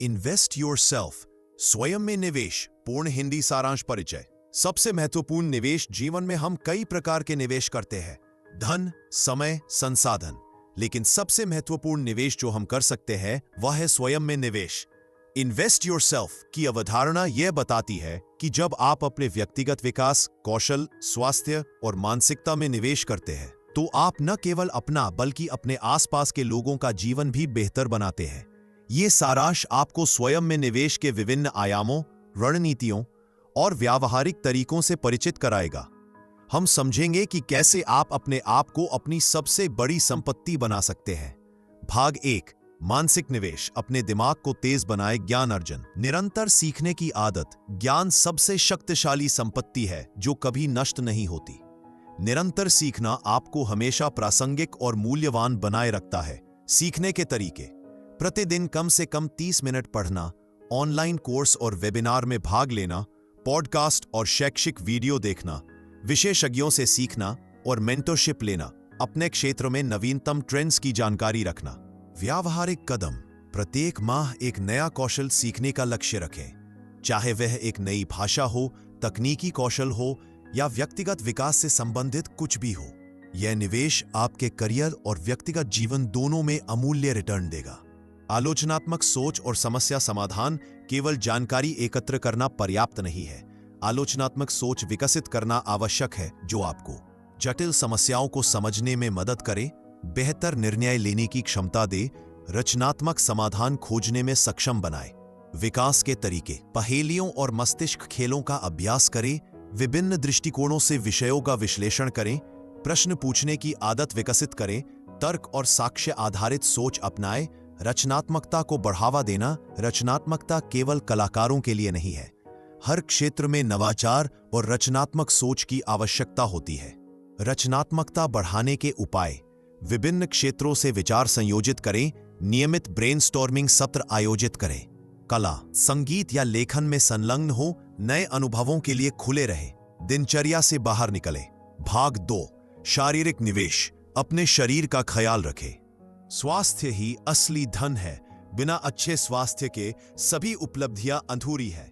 Invest yourself, स्वयं में निवेश, पूर्ण हिंदी सारांश परिचय। सबसे महत्वपूर्ण निवेश जीवन में हम कई प्रकार के निवेश करते हैं, धन, समय, संसाधन। लेकिन सबसे महत्वपूर्ण निवेश जो हम कर सकते हैं वह है स्वयं में निवेश। इन्वेस्ट योरसेल्फ की अवधारणा यह बताती है कि जब आप अपने व्यक्तिगत विकास, कौशल, स्वास्थ्य और मानसिकता में निवेश करते हैं तो आप न केवल अपना बल्कि अपने आसपास के लोगों का जीवन भी बेहतर बनाते हैं। ये सारांश आपको स्वयं में निवेश के विभिन्न आयामों, रणनीतियों और व्यावहारिक तरीकों से परिचित कराएगा। हम समझेंगे कि कैसे आप अपने आप को अपनी सबसे बड़ी संपत्ति बना सकते हैं। भाग 1, मानसिक निवेश। अपने दिमाग को तेज बनाए ज्ञान अर्जन। निरंतर सीखने की आदत। ज्ञान सबसे शक्तिशाली संपत्ति है जो कभी नष्ट नहीं होती। निरंतर सीखना आपको हमेशा प्रासंगिक और मूल्यवान बनाए रखता है। सीखने के तरीके। प्रतिदिन कम से कम 30 मिनट पढ़ना, ऑनलाइन कोर्स और वेबिनार में भाग लेना, पॉडकास्ट और शैक्षिक वीडियो देखना, विशेषज्ञों से सीखना और मेंटरशिप लेना, अपने क्षेत्र में नवीनतम ट्रेंड्स की जानकारी रखना। व्यावहारिक कदम। प्रत्येक माह एक नया कौशल सीखने का लक्ष्य रखें, चाहे वह एक नई भाषा हो, तकनीकी कौशल हो या व्यक्तिगत विकास से संबंधित कुछ भी हो। यह निवेश आपके करियर और व्यक्तिगत जीवन दोनों में अमूल्य रिटर्न देगा। आलोचनात्मक सोच और समस्या समाधान। केवल जानकारी एकत्र करना पर्याप्त नहीं है, आलोचनात्मक सोच विकसित करना आवश्यक है जो आपको जटिल समस्याओं को समझने में मदद करे, बेहतर निर्णय लेने की क्षमता दे, रचनात्मक समाधान खोजने में सक्षम बनाए। विकास के तरीके। पहेलियों और मस्तिष्क खेलों का अभ्यास करें, विभिन्न दृष्टिकोणों से विषयों का विश्लेषण करें, प्रश्न पूछने की आदत विकसित करें, तर्क और साक्ष्य आधारित सोच अपनाएं। रचनात्मकता को बढ़ावा देना। रचनात्मकता केवल कलाकारों के लिए नहीं है, हर क्षेत्र में नवाचार और रचनात्मक सोच की आवश्यकता होती है। रचनात्मकता बढ़ाने के उपाय। विभिन्न क्षेत्रों से विचार संयोजित करें, नियमित ब्रेनस्टॉर्मिंग सत्र आयोजित करें। कला, संगीत या लेखन में संलग्न हो, नए अनुभवों के लिए खुले रहें, दिनचर्या से बाहर निकलें। भाग 2, शारीरिक निवेश। अपने शरीर का ख्याल रखें। स्वास्थ्य ही असली धन है, बिना अच्छे स्वास्थ्य के सभी उपलब्धियां अधूरी है।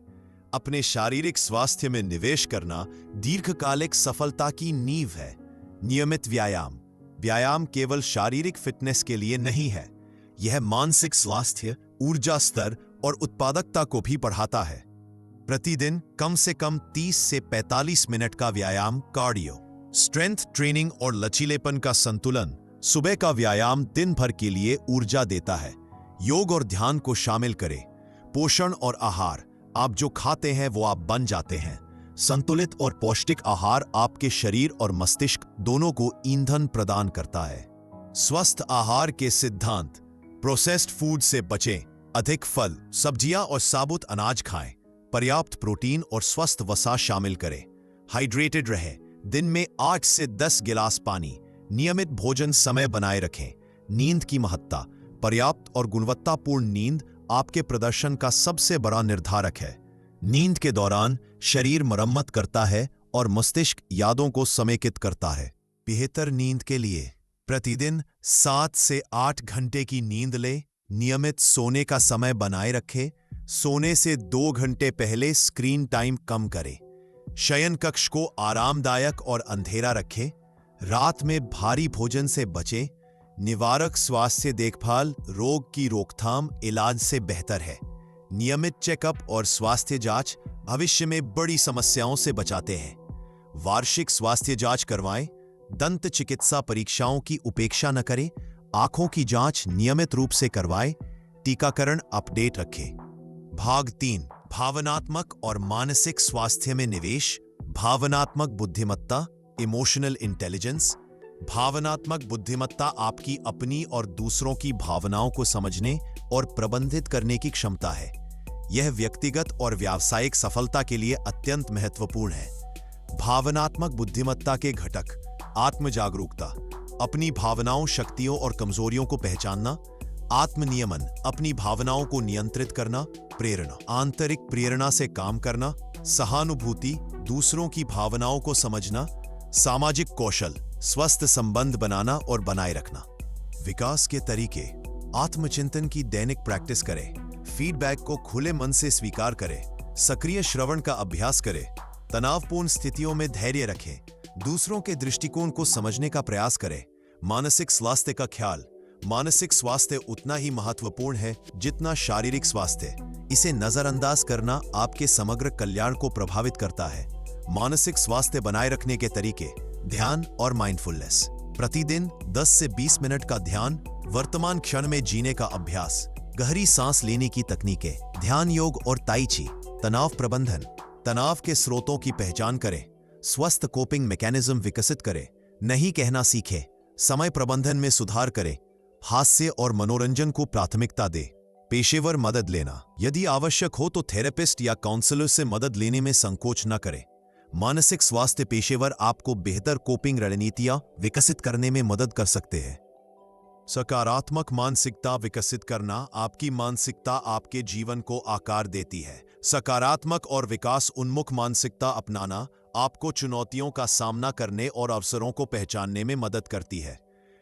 अपने शारीरिक स्वास्थ्य में निवेश करना दीर्घकालिक सफलता की नींव है। नियमित व्यायाम। व्यायाम केवल शारीरिक फिटनेस के लिए नहीं है, यह मानसिक स्वास्थ्य, ऊर्जा स्तर और उत्पादकता को भी बढ़ाता है। प्रतिदिन कम से कम 30 से 45 मिनट का व्यायाम, कार्डियो, स्ट्रेंथ ट्रेनिंग और लचीलेपन का संतुलन। सुबह का व्यायाम दिन भर के लिए ऊर्जा देता है। योग और ध्यान को शामिल करें। पोषण और आहार। आप जो खाते हैं वो आप बन जाते हैं। संतुलित और पौष्टिक आहार आपके शरीर और मस्तिष्क दोनों को ईंधन प्रदान करता है। स्वस्थ आहार के सिद्धांत। प्रोसेस्ड फूड से बचें, अधिक फल, सब्जियां और साबुत अनाज खाएं। पर्याप्त प्रोटीन और स्वस्थ वसा शामिल करें। हाइड्रेटेड रहें, दिन में 8 से 10 गिलास पानी। नियमित भोजन समय बनाए रखें। नींद की महत्ता। पर्याप्त और गुणवत्तापूर्ण नींद आपके प्रदर्शन का सबसे बड़ा निर्धारक है। नींद के दौरान शरीर मरम्मत करता है और मस्तिष्क यादों को समेकित करता है। बेहतर नींद के लिए प्रतिदिन 7 से 8 घंटे की नींद लें। नियमित सोने का समय बनाए रखें। सोने से 2 घंटे पहले स्क्रीन टाइम कम करें। शयन कक्ष को आरामदायक और अंधेरा रखें। रात में भारी भोजन से बचें। निवारक स्वास्थ्य देखभाल रोग की रोकथाम इलाज से बेहतर है। नियमित चेकअप और स्वास्थ्य जांच भविष्य में बड़ी समस्याओं से बचाते हैं। वार्षिक स्वास्थ्य जांच करवाएं। दंत चिकित्सा परीक्षाओं की उपेक्षा न करें। आंखों की जांच नियमित रूप से करवाएं। टीकाकरण अपडेट रखें। भाग 3, भावनात्मक और मानसिक स्वास्थ्य में निवेश। भावनात्मक बुद्धिमत्ता, इमोशनल इंटेलिजेंस। भावनात्मक बुद्धिमत्ता आपकी अपनी और दूसरों की भावनाओं को समझने और प्रबंधित करने की क्षमता है। यह व्यक्तिगत और व्यावसायिक सफलता के लिए अत्यंत महत्वपूर्ण है। भावनात्मक बुद्धिमत्ता के घटक। आत्म जागरूकता, अपनी भावनाओं, शक्तियों और कमजोरियों को पहचानना। आत्मनियमन, अपनी भावनाओं को नियंत्रित करना। प्रेरणा, आंतरिक प्रेरणा से काम करना। सहानुभूति, दूसरों की भावनाओं को समझना। सामाजिक कौशल, स्वस्थ संबंध बनाना और बनाए रखना। विकास के तरीके। आत्मचिंतन की दैनिक प्रैक्टिस करें। फीडबैक को खुले मन से स्वीकार करें, सक्रिय श्रवण का अभ्यास करें, तनावपूर्ण स्थितियों में धैर्य रखें, दूसरों के दृष्टिकोण को समझने का प्रयास करें। मानसिक स्वास्थ्य का ख्याल। मानसिक स्वास्थ्य उतना ही महत्वपूर्ण है जितना शारीरिक स्वास्थ्य। इसे नजरअंदाज करना आपके समग्र कल्याण को प्रभावित करता है। मानसिक स्वास्थ्य बनाए रखने के तरीके: ध्यान और माइंडफुलनेस। प्रतिदिन 10 से 20 मिनट का ध्यान, वर्तमान क्षण में जीने का अभ्यास, गहरी सांस लेने की तकनीकें, ध्यान योग और ताई ची। तनाव प्रबंधन। तनाव के स्रोतों की पहचान करें, स्वस्थ कोपिंग मैकेनिज्म विकसित करें, नहीं कहना सीखें, समय प्रबंधन में सुधार करें, हास्य और मनोरंजन को प्राथमिकता दें। पेशेवर मदद लेना। यदि आवश्यक हो तो थेरेपिस्ट या काउंसलर से मदद लेने में संकोच न करें। मानसिक स्वास्थ्य पेशेवर आपको बेहतर कोपिंग रणनीतियां विकसित करने में मदद कर सकते हैं। सकारात्मक मानसिकता विकसित करना। आपकी मानसिकता आपके जीवन को आकार देती है। सकारात्मक और विकास उन्मुख मानसिकता अपनाना आपको चुनौतियों का सामना करने और अवसरों को पहचानने में मदद करती है।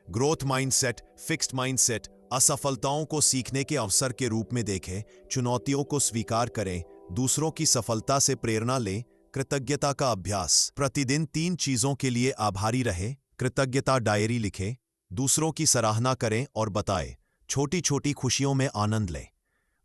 Growth mindset, fixed mindset. असफलताओं को सीखने के अवसर के रूप में देखें, चुनौतियों को स्वीकार करें, दूसरों की सफलता से प्रेरणा लें। कृतज्ञता का अभ्यास। प्रतिदिन 3 चीजों के लिए आभारी रहें, कृतज्ञता डायरी लिखें, दूसरों की सराहना करें और बताएं, छोटी छोटी खुशियों में आनंद लें।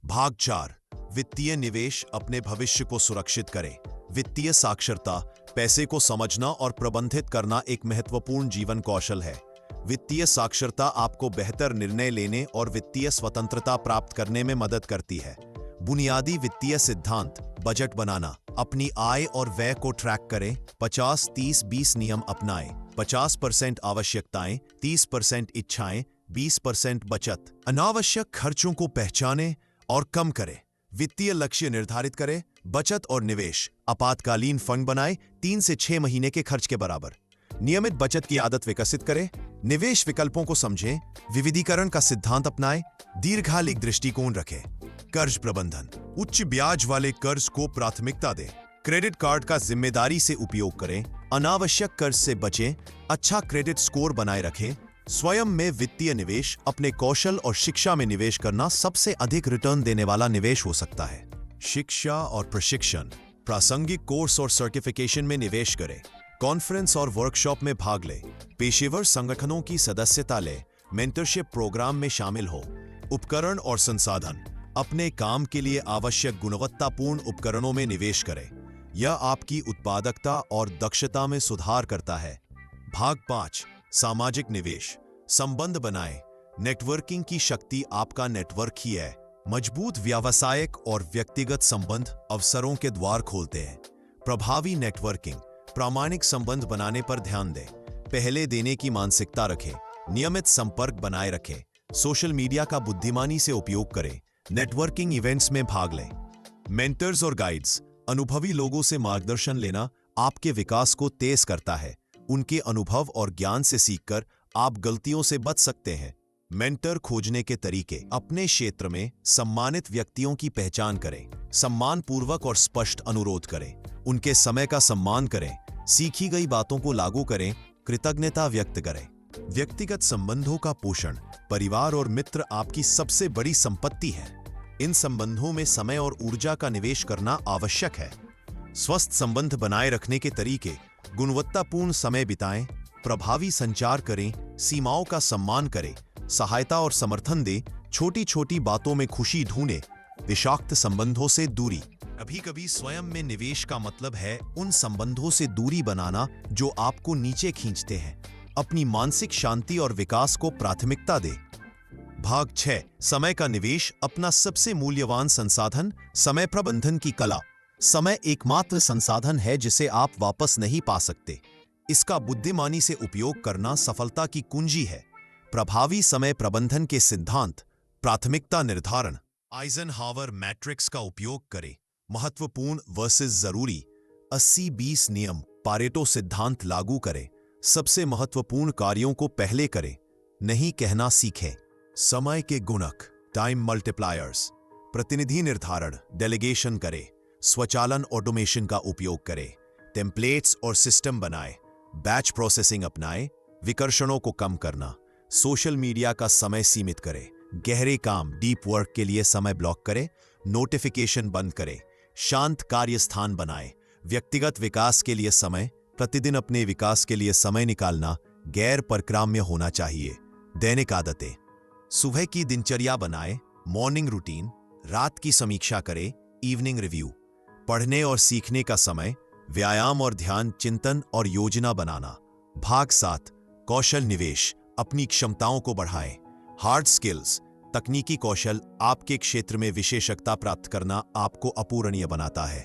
भाग 4, वित्तीय निवेश। अपने भविष्य को सुरक्षित करें। वित्तीय साक्षरता, पैसे को समझना और प्रबंधित करना एक महत्वपूर्ण जीवन कौशल है। वित्तीय साक्षरता आपको बेहतर निर्णय लेने और वित्तीय स्वतंत्रता प्राप्त करने में मदद करती है। बुनियादी वित्तीय सिद्धांत। बजट बनाना। अपनी आय और व्यय को ट्रैक करें। 50-30-20 नियम अपनाएं। 50% आवश्यकताएं, 30% इच्छाएं, 20% बचत। अनावश्यक खर्चों को पहचानें और कम करें। वित्तीय लक्ष्य निर्धारित करें। बचत और निवेश। आपातकालीन फंड बनाएं, 3 से 6 महीने के खर्च के बराबर। नियमित बचत की आदत विकसित करें। निवेश विकल्पों को समझें। विविधीकरण का सिद्धांत अपनाएं। दीर्घकालिक दृष्टिकोण रखें। कर्ज प्रबंधन। उच्च ब्याज वाले कर्ज को प्राथमिकता दें। क्रेडिट कार्ड का जिम्मेदारी से उपयोग करें। अनावश्यक कर्ज से बचें। अच्छा क्रेडिट स्कोर बनाए रखें। स्वयं में वित्तीय निवेश। अपने कौशल और शिक्षा में निवेश करना सबसे अधिक रिटर्न देने वाला निवेश हो सकता है। शिक्षा और प्रशिक्षण। प्रासंगिक कोर्स और सर्टिफिकेशन में निवेश करें। कॉन्फ्रेंस और वर्कशॉप में भाग लें। पेशेवर संगठनों की सदस्यता लें। मेंटरशिप प्रोग्राम में शामिल हो। उपकरण और संसाधन। अपने काम के लिए आवश्यक गुणवत्तापूर्ण उपकरणों में निवेश करें। यह आपकी उत्पादकता और दक्षता में सुधार करता है। भाग 5, सामाजिक निवेश। संबंध बनाएं। नेटवर्किंग की शक्ति। आपका नेटवर्क ही है। मजबूत व्यावसायिक और व्यक्तिगत संबंध अवसरों के द्वार खोलते हैं। प्रभावी नेटवर्किंग। प्रामाणिक संबंध बनाने पर ध्यान दें। पहले देने की मानसिकता रखें। नियमित संपर्क बनाए रखें। सोशल मीडिया का बुद्धिमानी से उपयोग करें। नेटवर्किंग इवेंट्स में भाग लें। मेंटर्स और गाइड्स। अनुभवी लोगों से मार्गदर्शन लेना आपके विकास को तेज करता है। उनके अनुभव और ज्ञान से सीखकर आप गलतियों से बच सकते हैं। मेंटर खोजने के तरीके। अपने क्षेत्र में सम्मानित व्यक्तियों की पहचान करें। सम्मानपूर्वक और स्पष्ट अनुरोध करें। उनके समय का सम्मान करें। सीखी गई बातों को लागू करें। कृतज्ञता व्यक्त करें। व्यक्तिगत संबंधों का पोषण। परिवार और मित्र आपकी सबसे बड़ी संपत्ति है। इन संबंधों में समय और ऊर्जा का निवेश करना आवश्यक है। स्वस्थ संबंध बनाए रखने के तरीके। गुणवत्तापूर्ण समय बिताएं। प्रभावी संचार करें। सीमाओं का सम्मान करें। सहायता और समर्थन दें। छोटी छोटी बातों में खुशी ढूंढें। विषाक्त संबंधों से दूरी। कभी कभी स्वयं में निवेश का मतलब है उन संबंधों से दूरी बनाना जो आपको नीचे खींचते हैं। अपनी मानसिक शांति और विकास को प्राथमिकता दें। भाग 6, समय का निवेश। अपना सबसे मूल्यवान संसाधन। समय प्रबंधन की कला। समय एकमात्र संसाधन है जिसे आप वापस नहीं पा सकते। इसका बुद्धिमानी से उपयोग करना सफलता की कुंजी है। प्रभावी समय प्रबंधन के सिद्धांत। प्राथमिकता निर्धारण। आइजनहावर मैट्रिक्स का उपयोग करें। महत्वपूर्ण वर्सेस जरूरी। 80-20 नियम। पारेटो सिद्धांत लागू करें। सबसे महत्वपूर्ण कार्यों को पहले करें। नहीं कहना सीखें। समय के गुणक। Time multipliers. प्रतिनिधि निर्धारण। डेलीगेशन करें। स्वचालन ऑटोमेशन का उपयोग करें। टेम्पलेट्स और सिस्टम बनाएं। बैच प्रोसेसिंग अपनाएं। विकर्षणों को कम करना। सोशल मीडिया का समय सीमित करें। गहरे काम डीप वर्क के लिए समय ब्लॉक करें, नोटिफिकेशन बंद करें, शांत कार्य स्थान बनाएं, व्यक्तिगत विकास के लिए समय, प्रतिदिन अपने विकास के लिए समय निकालना गैर परक्राम्य होना चाहिए। दैनिक आदतें, सुबह की दिनचर्या बनाएं, मॉर्निंग रूटीन, रात की समीक्षा करें, इवनिंग रिव्यू, पढ़ने और सीखने का समय, व्यायाम और ध्यान, चिंतन और योजना बनाना। भाग 7, कौशल निवेश, अपनी क्षमताओं को बढ़ाएं। हार्ड स्किल्स, तकनीकी कौशल, आपके क्षेत्र में विशेषज्ञता प्राप्त करना आपको अपूरणीय बनाता है।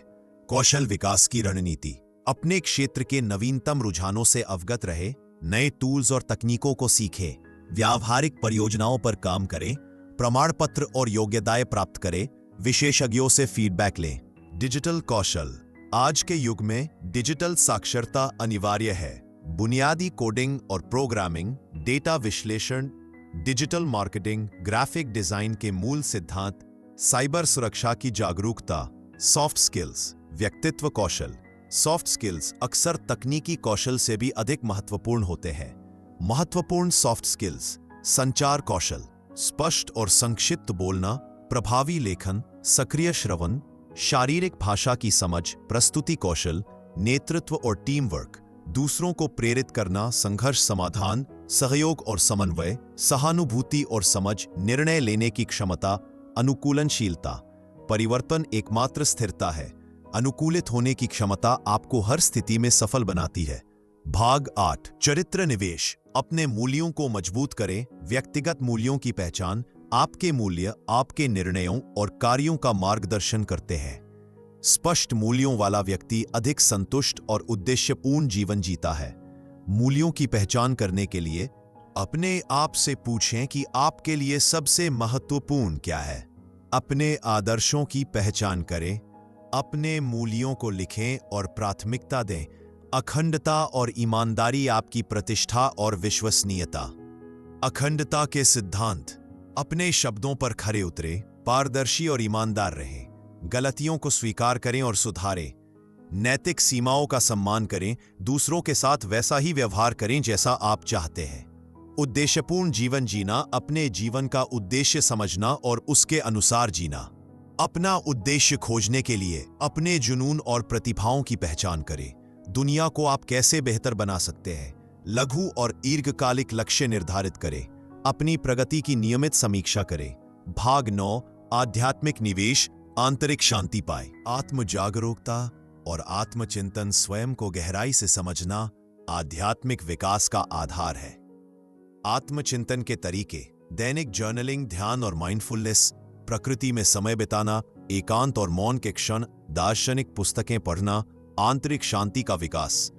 कौशल विकास की रणनीति, अपने क्षेत्र के नवीनतम रुझानों से अवगत रहे, नए टूल्स और तकनीकों को सीखें, व्यावहारिक परियोजनाओं पर काम करें, प्रमाण पत्र और योग्यताएं प्राप्त करें, विशेषज्ञों से फीडबैक लें। डिजिटल कौशल, आज के युग में डिजिटल साक्षरता अनिवार्य है। बुनियादी कोडिंग और प्रोग्रामिंग, डेटा विश्लेषण, डिजिटल मार्केटिंग, ग्राफिक डिजाइन के मूल सिद्धांत, साइबर सुरक्षा की जागरूकता। सॉफ्ट स्किल्स, व्यक्तित्व कौशल, सॉफ्ट स्किल्स अक्सर तकनीकी कौशल से भी अधिक महत्वपूर्ण होते हैं। महत्वपूर्ण सॉफ्ट स्किल्स, संचार कौशल, स्पष्ट और संक्षिप्त बोलना, प्रभावी लेखन, सक्रिय श्रवण, शारीरिक भाषा की समझ, प्रस्तुति कौशल, नेतृत्व और टीम वर्क, दूसरों को प्रेरित करना, संघर्ष समाधान, सहयोग और समन्वय, सहानुभूति और समझ, निर्णय लेने की क्षमता, अनुकूलनशीलता। परिवर्तन एकमात्र स्थिरता है। अनुकूलित होने की क्षमता आपको हर स्थिति में सफल बनाती है। भाग 8, चरित्र निवेश, अपने मूल्यों को मजबूत करें। व्यक्तिगत मूल्यों की पहचान, आपके मूल्य आपके निर्णयों और कार्यों का मार्गदर्शन करते हैं। स्पष्ट मूल्यों वाला व्यक्ति अधिक संतुष्ट और उद्देश्यपूर्ण जीवन जीता है। मूल्यों की पहचान करने के लिए अपने आप से पूछें कि आपके लिए सबसे महत्वपूर्ण क्या है। अपने आदर्शों की पहचान करें, अपने मूल्यों को लिखें और प्राथमिकता दें। अखंडता और ईमानदारी आपकी प्रतिष्ठा और विश्वसनीयता। अखंडता के सिद्धांत, अपने शब्दों पर खरे उतरें, पारदर्शी और ईमानदार रहें, गलतियों को स्वीकार करें और सुधारें, नैतिक सीमाओं का सम्मान करें, दूसरों के साथ वैसा ही व्यवहार करें जैसा आप चाहते हैं। उद्देश्यपूर्ण जीवन जीना, अपने जीवन का उद्देश्य समझना और उसके अनुसार जीना। अपना उद्देश्य खोजने के लिए अपने जुनून और प्रतिभाओं की पहचान करें। दुनिया को आप कैसे बेहतर बना सकते हैं। लघु और दीर्घकालिक लक्ष्य निर्धारित करें। अपनी प्रगति की नियमित समीक्षा करें। भाग 9, आध्यात्मिक निवेश, आंतरिक शांति पाए। आत्म जागरूकता और आत्मचिंतन, स्वयं को गहराई से समझना आध्यात्मिक विकास का आधार है। आत्मचिंतन के तरीके, दैनिक जर्नलिंग, ध्यान और माइंडफुलनेस, प्रकृति में समय बिताना, एकांत और मौन के क्षण, दार्शनिक पुस्तकें पढ़ना, आंतरिक शांति का विकास।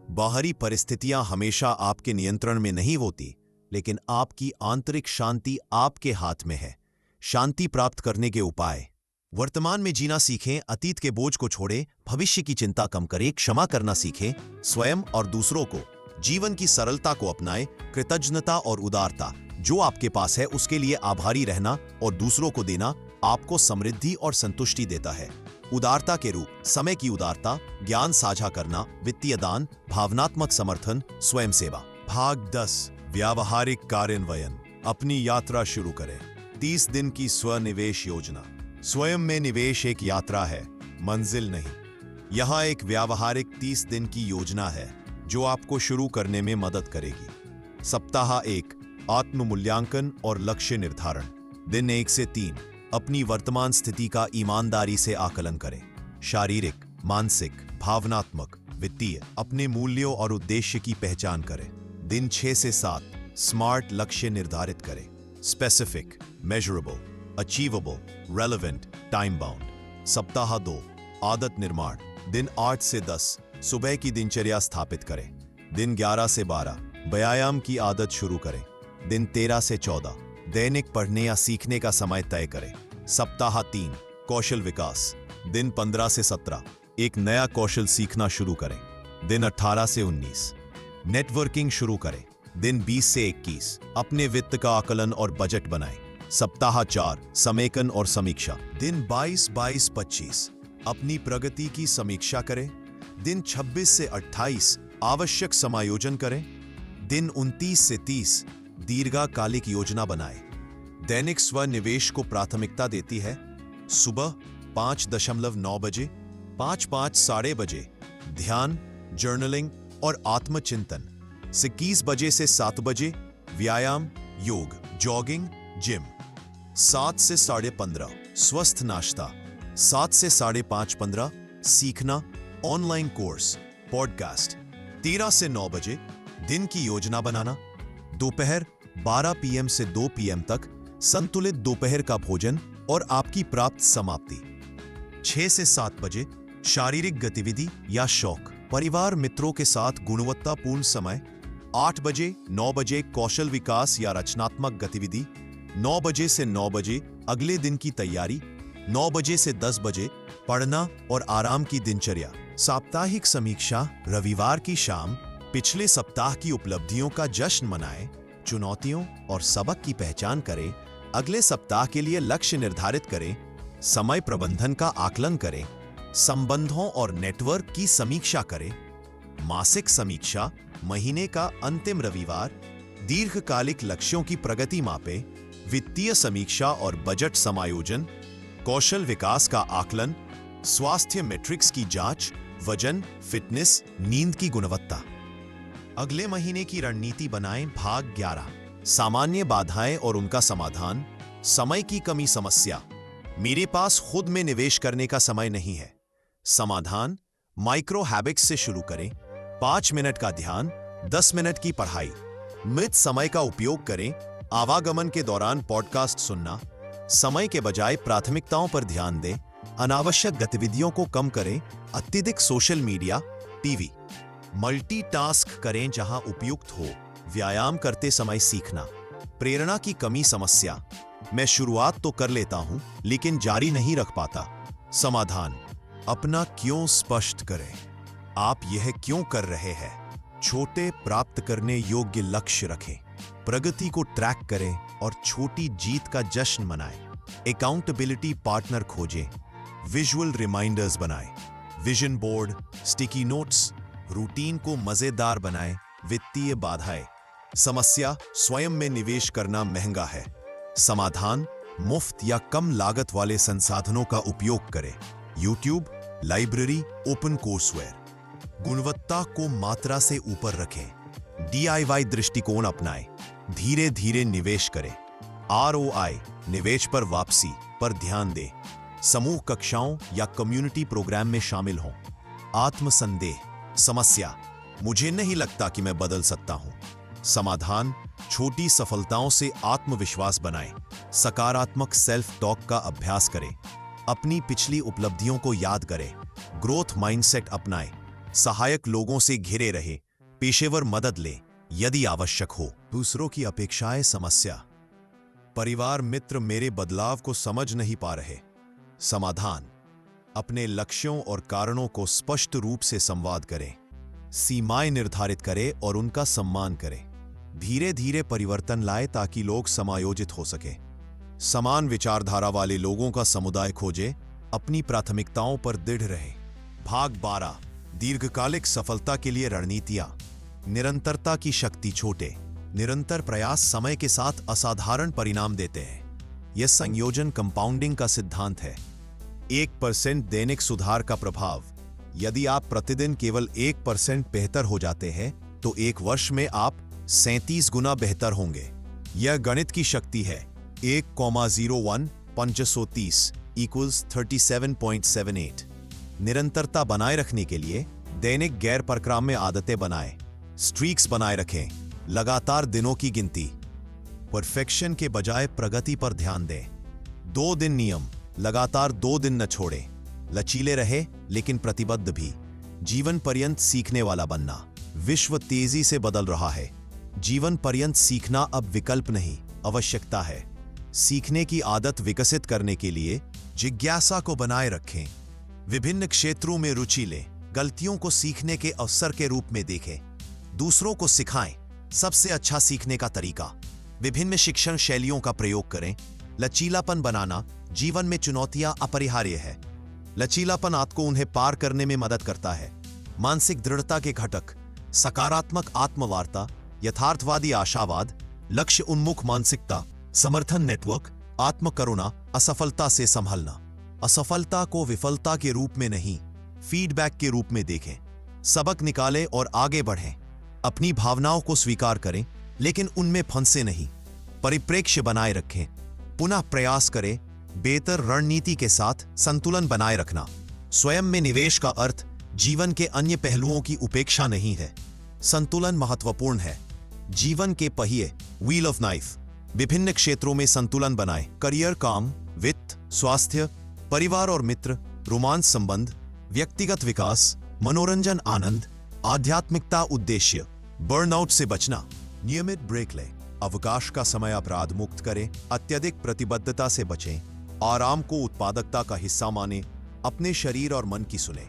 बाहरी परिस्थितियां हमेशा आपके नियंत्रण में नहीं होती, लेकिन आपकी आंतरिक शांति आपके हाथ में है। शांति प्राप्त करने के उपाय, वर्तमान में जीना सीखें, अतीत के बोझ को छोड़ें, भविष्य की चिंता कम करें, क्षमा करना सीखें, स्वयं और दूसरों को। जीवन की सरलता को अपनाएं, कृतज्ञता और उदारता, जो आपके पास है उसके लिए आभारी रहना और दूसरों को देना आपको समृद्धि और संतुष्टि देता है। उदारता के रूप, समय की उदारता, ज्ञान साझा करना, वित्तीय दान, भावनात्मक समर्थन, स्वयं सेवा। भाग 10, व्यावहारिक कार्यान्वयन, अपनी यात्रा शुरू करें। 30 दिन की स्वनिवेश योजना। स्वयं में निवेश एक यात्रा है, मंजिल नहीं। यहां एक व्यावहारिक 30 दिन की योजना है जो आपको शुरू करने में मदद करेगी। सप्ताह 1, आत्म मूल्यांकन और लक्ष्य निर्धारण। दिन 1 से 3, अपनी वर्तमान स्थिति का ईमानदारी से आकलन करें। शारीरिक, मानसिक, भावनात्मक, वित्तीय, अपने मूल्यों और उद्देश्य की पहचान करें। दिन 6 से 7, स्मार्ट लक्ष्य निर्धारित करें। Specific, measurable, achievable, relevant, time bound. सप्ताह 2, आदत निर्माण। दिन 8 से 10, सुबह की दिनचर्या स्थापित करें। दिन 11 से 12, व्यायाम की आदत शुरू करें। दिन 13 से 14, दैनिक पढ़ने या सीखने का समय तय करें। सप्ताह 3, कौशल विकास। दिन 15 से 17, एक नया कौशल सीखना शुरू करें। दिन 18 से 19, नेटवर्किंग शुरू करें। दिन 20 से 21, अपने वित्त का आकलन और बजट बनाएं। सप्ताह 4, समेकन और समीक्षा। दिन 22-25, अपनी प्रगति की समीक्षा करें। दिन 26 से 28, आवश्यक समायोजन करें। दिन 29 से 30, दीर्घकालिक योजना बनाएं। दैनिक स्वनिवेश को प्राथमिकता देती है। सुबह 5:09 बजे, 5:05 साढ़े बजे ध्यान, जर्नलिंग और आत्मचिंतन। 21 बजे से 7 बजे व्यायाम, योग, जॉगिंग, जिम। 7 से 15:30 स्वस्थ नाश्ता। 7 से 5:30 सीखना, ऑनलाइन कोर्स, पॉडकास्ट। 13 से 9 बजे दिन की योजना बनाना। दोपहर 12 PM से 2 PM तक संतुलित दोपहर का भोजन और आपकी प्राप्त समाप्ति। 6 से 7 बजे शारीरिक गतिविधि या शौक, परिवार मित्रों के साथ गुणवत्तापूर्ण समय। 8 बजे 9 बजे कौशल विकास या रचनात्मक गतिविधि। 9 बजे से 9 बजे अगले दिन की तैयारी। 9 बजे से 10 बजे पढ़ना और आराम की दिनचर्या। साप्ताहिक समीक्षा, रविवार की शाम पिछले सप्ताह की उपलब्धियों का जश्न मनाएं, चुनौतियों और सबक की पहचान करें, अगले सप्ताह के लिए लक्ष्य निर्धारित करें, समय प्रबंधन का आकलन करें, संबंधों और नेटवर्क की समीक्षा करें, मासिक समीक्षा, महीने का अंतिम रविवार, दीर्घकालिक लक्ष्यों की प्रगति मापें, वित्तीय समीक्षा और बजट समायोजन, कौशल विकास का आकलन, स्वास्थ्य मैट्रिक्स की जांच, वजन, फिटनेस, नींद की गुणवत्ता। अगले महीने की रणनीति बनाएं। भाग 11, सामान्य बाधाएं और उनका समाधान। समय की कमी समस्या, मेरे पास खुद में निवेश करने का समय नहीं है। समाधान, माइक्रो हैबिट्स से शुरू करें। 5 मिनट का ध्यान, 10 मिनट की पढ़ाई। मृत समय का उपयोग करें, आवागमन के दौरान पॉडकास्ट सुनना। समय के बजाय प्राथमिकताओं पर ध्यान दें, अनावश्यक गतिविधियों को कम करें, अत्यधिक सोशल मीडिया, टीवी। मल्टीटास्क करें जहां उपयुक्त हो, व्यायाम करते समय सीखना। प्रेरणा की कमी समस्या, मैं शुरुआत तो कर लेता हूं लेकिन जारी नहीं रख पाता। समाधान, अपना क्यों स्पष्ट करें। आप यह क्यों कर रहे हैं। छोटे प्राप्त करने योग्य लक्ष्य रखें, प्रगति को ट्रैक करें और छोटी जीत का जश्न मनाएं। अकाउंटेबिलिटी पार्टनर खोजें, विजुअल रिमाइंडर्स बनाएं, vision board, sticky notes. Routine को मजेदार बनाएं। वित्तीय बाधाएं, समस्या, स्वयं में निवेश करना महंगा है। समाधान, मुफ्त या कम लागत वाले संसाधनों का उपयोग करें, यूट्यूब, लाइब्रेरी, ओपन कोर्सवेयर। गुणवत्ता को मात्रा से ऊपर रखें, DIY दृष्टिकोण अपनाएं, धीरे धीरे निवेश करें। ROI, निवेश पर वापसी पर ध्यान दें। समूह कक्षाओं या कम्युनिटी प्रोग्राम में शामिल हों। आत्मसंदेह, समस्या, मुझे नहीं लगता कि मैं बदल सकता हूं। समाधान, छोटी सफलताओं से आत्मविश्वास बनाएं, सकारात्मक सेल्फ टॉक का अभ्यास करें, अपनी पिछली उपलब्धियों को याद करें, ग्रोथ माइंडसेट अपनाएं, सहायक लोगों से घिरे रहे, पेशेवर मदद लें यदि आवश्यक हो। दूसरों की अपेक्षाएं समस्या, परिवार मित्र मेरे बदलाव को समझ नहीं पा रहे। समाधान, अपने लक्ष्यों और कारणों को स्पष्ट रूप से संवाद करें, सीमाएं निर्धारित करें और उनका सम्मान करें। धीरे धीरे परिवर्तन लाएं ताकि लोग समायोजित हो सके। समान विचारधारा वाले लोगों का समुदाय खोजें, अपनी प्राथमिकताओं पर दृढ़ रहें। भाग 12, दीर्घकालिक सफलता के लिए रणनीतियां। निरंतरता की शक्ति, छोटे निरंतर प्रयास समय के साथ असाधारण परिणाम देते हैं। यह संयोजन कंपाउंडिंग का सिद्धांत है। 1% दैनिक सुधार का प्रभाव, यदि आप प्रतिदिन केवल 1% बेहतर हो जाते हैं तो 1 वर्ष में आप 37 गुना बेहतर होंगे। यह गणित की शक्ति है। 1,01 530 = 37.78। निरंतरता बनाए रखने के लिए दैनिक गैर परक्राम्य आदतें बनाएं, स्ट्रीक्स बनाए रखें, लगातार दिनों की गिनती। परफेक्शन के बजाय प्रगति पर ध्यान दें। 2 दिन नियम, लगातार 2 दिन न छोड़ें, लचीले रहे लेकिन प्रतिबद्ध भी। जीवन पर्यंत सीखने वाला बनना, विश्व तेजी से बदल रहा है। जीवन पर्यंत सीखना अब विकल्प नहीं, आवश्यकता है। सीखने की आदत विकसित करने के लिए जिज्ञासा को बनाए रखें, विभिन्न क्षेत्रों में रुचि लें, गलतियों को सीखने के अवसर के रूप में देखें, दूसरों को सिखाएं। सबसे अच्छा सीखने का तरीका, विभिन्न शिक्षण शैलियों का प्रयोग करें। लचीलापन बनाना, जीवन में चुनौतियां अपरिहार्य है। लचीलापन आपको उन्हें पार करने में मदद करता है। मानसिक दृढ़ता के घटक, सकारात्मक आत्मवार्ता, यथार्थवादी आशावाद, लक्ष्य उन्मुख मानसिकता, समर्थन नेटवर्क, आत्मकरुणा, असफलता से संभलना। असफलता को विफलता के रूप में नहीं, फीडबैक के रूप में देखें। सबक निकालें और आगे बढ़ें। अपनी भावनाओं को स्वीकार करें, लेकिन उनमें फंसे नहीं। परिप्रेक्ष्य बनाए रखें। पुनः प्रयास करें। बेहतर रणनीति के साथ संतुलन बनाए रखना। स्वयं में निवेश का अर्थ जीवन के अन्य पहलुओं की उपेक्षा नहीं है। संतुलन महत्वपूर्ण है। जीवन के पहिए, व्हील ऑफ लाइफ, विभिन्न क्षेत्रों में संतुलन बनाएं। करियर, काम, वित्त, स्वास्थ्य, परिवार और मित्र, रोमांस संबंध, व्यक्तिगत विकास, मनोरंजन, आनंद, आध्यात्मिकता, उद्देश्य। बर्नआउट से बचना। नियमित ब्रेक लें। अवकाश का समय अपराध मुक्त करें। अत्यधिक प्रतिबद्धता से बचें। आराम को उत्पादकता का हिस्सा मानें। अपने शरीर और मन की सुने।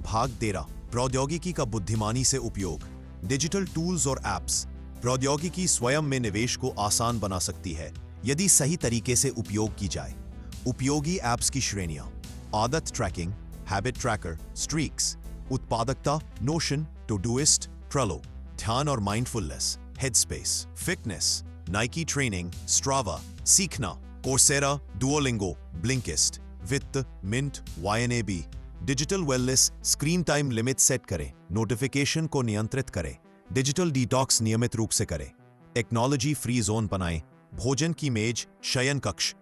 भाग 13, प्रौद्योगिकी का बुद्धिमानी से उपयोग। डिजिटल टूल्स और एप्स। प्रौद्योगिकी स्वयं में निवेश को आसान बना सकती है यदि सही तरीके से उपयोग की जाए। उपयोगी एप्स की श्रेणियां: आदत ट्रैकिंग, हैबिट ट्रैकर, स्ट्रीक्स। उत्पादकता: नोशन, टूडूइस्ट, ट्रेलो। ध्यान और mindfulness: Headspace. Fitness: Nike training, Strava. सीखना: कोर्सेरा, डुओलिंगो, ब्लिंकिस्ट। वित्त: Mint, YNAB। Digital wellness: screen time limit set करें। नोटिफिकेशन को नियंत्रित करें। डिजिटल डिटॉक्स नियमित रूप से करें। टेक्नोलॉजी फ्री जोन बनाएं। भोजन की मेज, शयन कक्ष।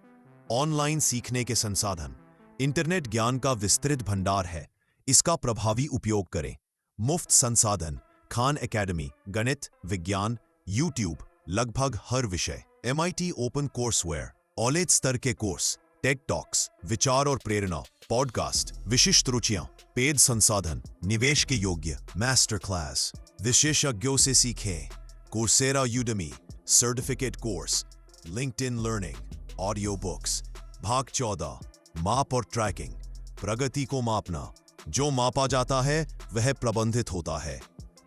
ऑनलाइन सीखने के संसाधन। इंटरनेट ज्ञान का विस्तृत भंडार है, इसका प्रभावी उपयोग करें। मुफ्त संसाधन: खान एकेडमी, गणित, विज्ञान, यूट्यूब, लगभग हर विषय। MIT ओपन कोर्सवेयर, ऑलेज स्तर के कोर्स, टेक टॉक्स, विचार और प्रेरणा, पॉडकास्ट। विशिष्ट रुचियां, पेड संसाधन, निवेश के योग्य, मास्टर क्लास। विशेषज्ञों से सीखें। Coursera, Udemy, certificate course, LinkedIn learning, audio books. भाग 14, माप और ट्रैकिंग। प्रगति को मापना। जो मापा जाता है वह प्रबंधित होता है।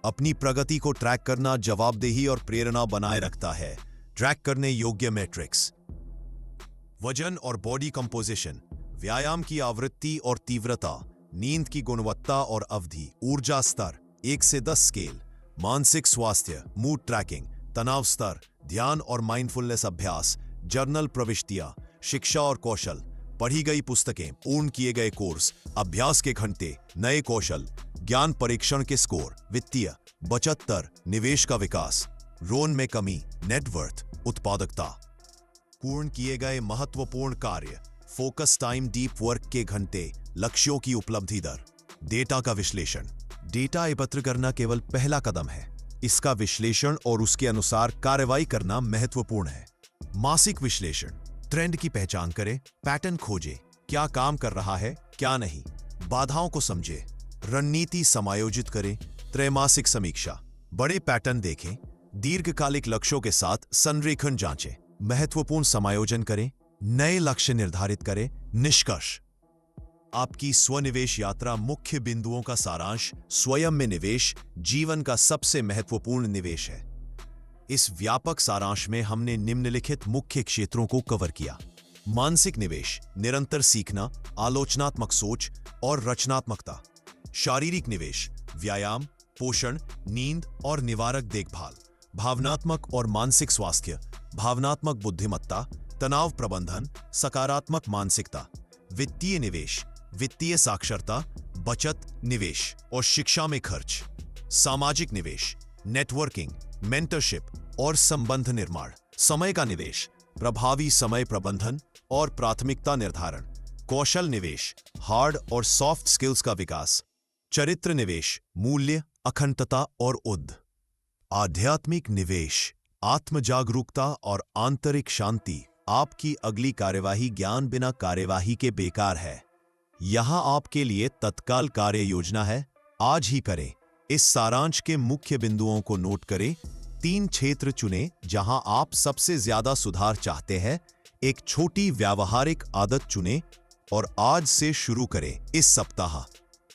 अपनी प्रगति को ट्रैक करना जवाबदेही और प्रेरणा बनाए रखता है। ट्रैक करने योग्य मैट्रिक्स। वजन और बॉडी कंपोजिशन। व्यायाम की आवृत्ति और तीव्रता, नींद की गुणवत्ता और अवधि, ऊर्जा स्तर 1 से 10 स्केल। मानसिक स्वास्थ्य, मूड ट्रैकिंग, तनाव स्तर, ध्यान और माइंडफुलनेस अभ्यास, जर्नल प्रविष्टियां, शिक्षा और कौशल, पढ़ी गई पुस्तकें, पूर्ण किए गए कोर्स, अभ्यास के घंटे, नए कौशल, ज्ञान परीक्षण के स्कोर। वित्तीय, बचत दर, निवेश का विकास, रोन में कमी, नेटवर्थ, उत्पादकता। पूर्ण किए गए महत्वपूर्ण कार्य, फोकस टाइम, डीप वर्क के घंटे, लक्ष्यों की उपलब्धि दर। डेटा का विश्लेषण। डेटा एकत्र करना केवल पहला कदम है, इसका विश्लेषण और उसके अनुसार कार्रवाई करना महत्वपूर्ण है। मासिक विश्लेषण। ट्रेंड की पहचान करें, पैटर्न खोजें, क्या काम कर रहा है, क्या नहीं। बाधाओं को समझें, रणनीति समायोजित करें। त्रैमासिक समीक्षा। बड़े पैटर्न देखें, दीर्घकालिक लक्ष्यों के साथ संरेखण जांचें। महत्वपूर्ण समायोजन करें, नए लक्ष्य निर्धारित करें। निष्कर्ष। आपकी स्वनिवेश यात्रा मुख्य बिंदुओं का सारांश। स्वयं में निवेश जीवन का सबसे महत्वपूर्ण निवेश है। इस व्यापक सारांश में हमने निम्नलिखित मुख्य क्षेत्रों को कवर किया: मानसिक निवेश, निरंतर सीखना, आलोचनात्मक सोच और रचनात्मकता। शारीरिक निवेश, व्यायाम, पोषण, नींद और निवारक देखभाल। भावनात्मक और मानसिक स्वास्थ्य, भावनात्मक बुद्धिमत्ता, तनाव प्रबंधन, सकारात्मक मानसिकता। वित्तीय निवेश, वित्तीय साक्षरता, बचत, निवेश और शिक्षा में खर्च। सामाजिक निवेश, नेटवर्किंग, मेंटरशिप और संबंध निर्माण। समय का निवेश, प्रभावी समय प्रबंधन और प्राथमिकता निर्धारण। कौशल निवेश, हार्ड और सॉफ्ट स्किल्स का विकास। चरित्र निवेश, मूल्य, अखंडता और उद्द। आध्यात्मिक निवेश, आत्म जागरूकता और आंतरिक शांति। आपकी अगली कार्यवाही ज्ञान बिना कार्यवाही के बेकार है। यहां आपके लिए तत्काल कार्य योजना है, आज ही करें। इस सारांश के मुख्य बिंदुओं को नोट करें। 3 क्षेत्र चुनें जहां आप सबसे ज्यादा सुधार चाहते हैं। एक छोटी व्यावहारिक आदत चुनें और आज से शुरू करें। इस सप्ताह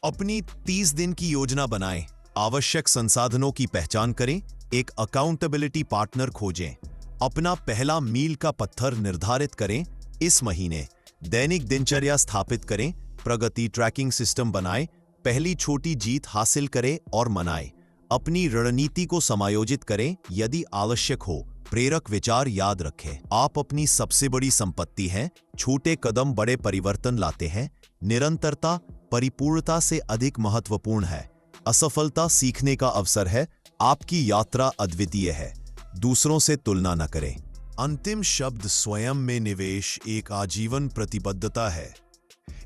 अपनी 30 दिन की योजना बनाएं। आवश्यक संसाधनों की पहचान करें। एक अकाउंटेबिलिटी पार्टनर खोजें। अपना पहला मील का पत्थर निर्धारित करें। इस महीने दैनिक दिनचर्या स्थापित करें। प्रगति ट्रैकिंग सिस्टम बनाएं। पहली छोटी जीत हासिल करें और मनाएं। अपनी रणनीति को समायोजित करें यदि आवश्यक हो। प्रेरक विचार याद रखें। आप अपनी सबसे बड़ी संपत्ति हैं। छोटे कदम बड़े परिवर्तन लाते हैं। निरंतरता परिपूर्णता से अधिक महत्वपूर्ण है। असफलता सीखने का अवसर है। आपकी यात्रा अद्वितीय है। दूसरों से तुलना न करें। अंतिम शब्द स्वयं में निवेश एक आजीवन प्रतिबद्धता है।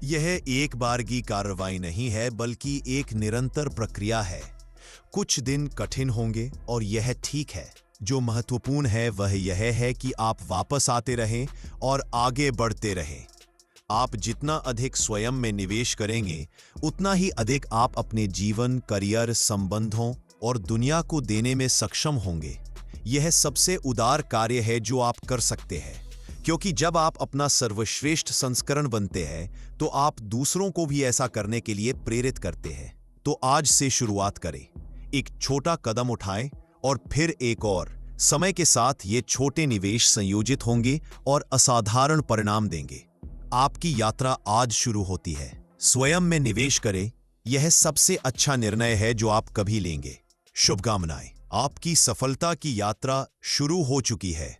यह एक बार की कार्रवाई नहीं है, बल्कि एक निरंतर प्रक्रिया है। कुछ दिन कठिन होंगे और यह ठीक है। जो महत्वपूर्ण है वह यह है कि आप वापस आते रहें और आगे बढ़ते रहें। आप जितना अधिक स्वयं में निवेश करेंगे, उतना ही अधिक आप अपने जीवन, करियर, संबंधों और दुनिया को देने में सक्षम होंगे। यह सबसे उदार कार्य है जो आप कर सकते हैं, क्योंकि जब आप अपना सर्वश्रेष्ठ संस्करण बनते हैं तो आप दूसरों को भी ऐसा करने के लिए प्रेरित करते हैं। तो आज से शुरुआत करें। एक छोटा कदम उठाएं और फिर एक और। समय के साथ ये छोटे निवेश संयोजित होंगे और असाधारण परिणाम देंगे। आपकी यात्रा आज शुरू होती है। स्वयं में निवेश करें। यह सबसे अच्छा निर्णय है जो आप कभी लेंगे। शुभकामनाएं। आपकी सफलता की यात्रा शुरू हो चुकी है। ...